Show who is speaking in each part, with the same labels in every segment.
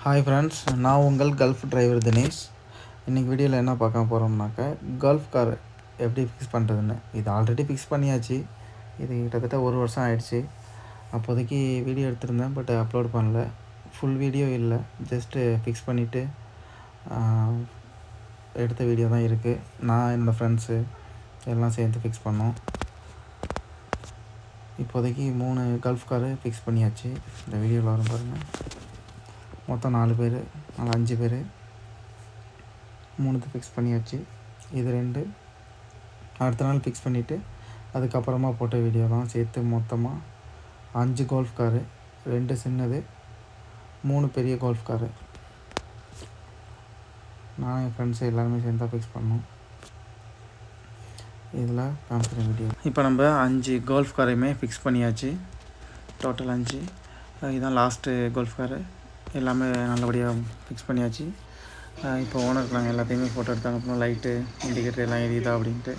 Speaker 1: Hi friends, நான் உங்கள் gulf driver Dinesh. இன்றைக்கி வீடியோவில் என்ன பார்க்க போகிறோம்னாக்கா, கல்ஃப் கார் எப்படி ஃபிக்ஸ் பண்ணுறதுன்னு. இது ஆல்ரெடி ஃபிக்ஸ் பண்ணியாச்சு. இது கிட்டத்தட்ட 1 வருஷம் ஆயிடுச்சு. அப்போதைக்கு வீடியோ எடுத்திருந்தேன், பட் அப்லோட் பண்ணல. ஃபுல் வீடியோ இல்லை, ஜஸ்ட்டு ஃபிக்ஸ் பண்ணிவிட்டு எடுத்த வீடியோ தான் இருக்குது. நான் என்னோடய ஃப்ரெண்ட்ஸு எல்லாம் சேர்ந்து ஃபிக்ஸ் பண்ணோம். இப்போதைக்கு 3 கல்ஃப் காரு ஃபிக்ஸ் பண்ணியாச்சு. இந்த வீடியோவில் வரும் பாருங்கள். மொத்தம் 4 பேர், 5 பேர், 3 ஃபிக்ஸ் பண்ணியாச்சு. இது 2 அடுத்த நாள் ஃபிக்ஸ் பண்ணிவிட்டு அதுக்கப்புறமா போட்ட வீடியோ தான் சேர்த்து மொத்தமாக 5 கோல்ஃப் காரு, 2 சின்னது, 3 பெரிய கோல்ஃப் காரு. நான் என் ஃப்ரெண்ட்ஸு எல்லாருமே சேர்ந்து தான் ஃபிக்ஸ் பண்ணோம். இதில் காமிக்கிற வீடியோ. இப்போ நம்ம 5 கோல்ஃப் காரையுமே ஃபிக்ஸ் பண்ணியாச்சு. டோட்டல் 5. இதுதான் லாஸ்ட்டு கோல்ஃப் காரு. எல்லாமே நல்லபடியாக ஃபிக்ஸ் பண்ணியாச்சு. இப்போ ஓனருக்கு நாங்கள் எல்லாத்தையுமே ஃபோட்டோ எடுத்தாங்க. அப்புறம் லைட்டு, இண்டிகேட்டர் எல்லாம் எரியுதா அப்படின்ட்டு.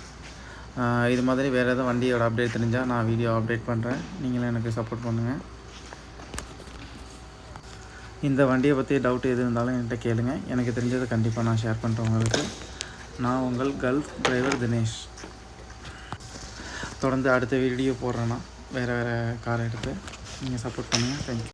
Speaker 1: இது மாதிரி வேறு எதாவது வண்டியோட அப்டேட் தெரிஞ்சால் நான் வீடியோ அப்டேட் பண்ணுறேன். நீங்களும் எனக்கு சப்போர்ட் பண்ணுங்கள். இந்த வண்டியை பற்றி டவுட் எது இருந்தாலும் என்கிட்ட கேளுங்க. எனக்கு தெரிஞ்சதை கண்டிப்பாக நான் ஷேர் பண்ணுறேன் உங்களுக்கு. நான் உங்கள் கல்ஃப் டிரைவர் தினேஷ். தொடர்ந்து அடுத்த வீடியோ போடுறேன்னா வேறு கார் எடுத்து நீங்கள் சப்போர்ட் பண்ணுங்கள். தேங்க்யூ.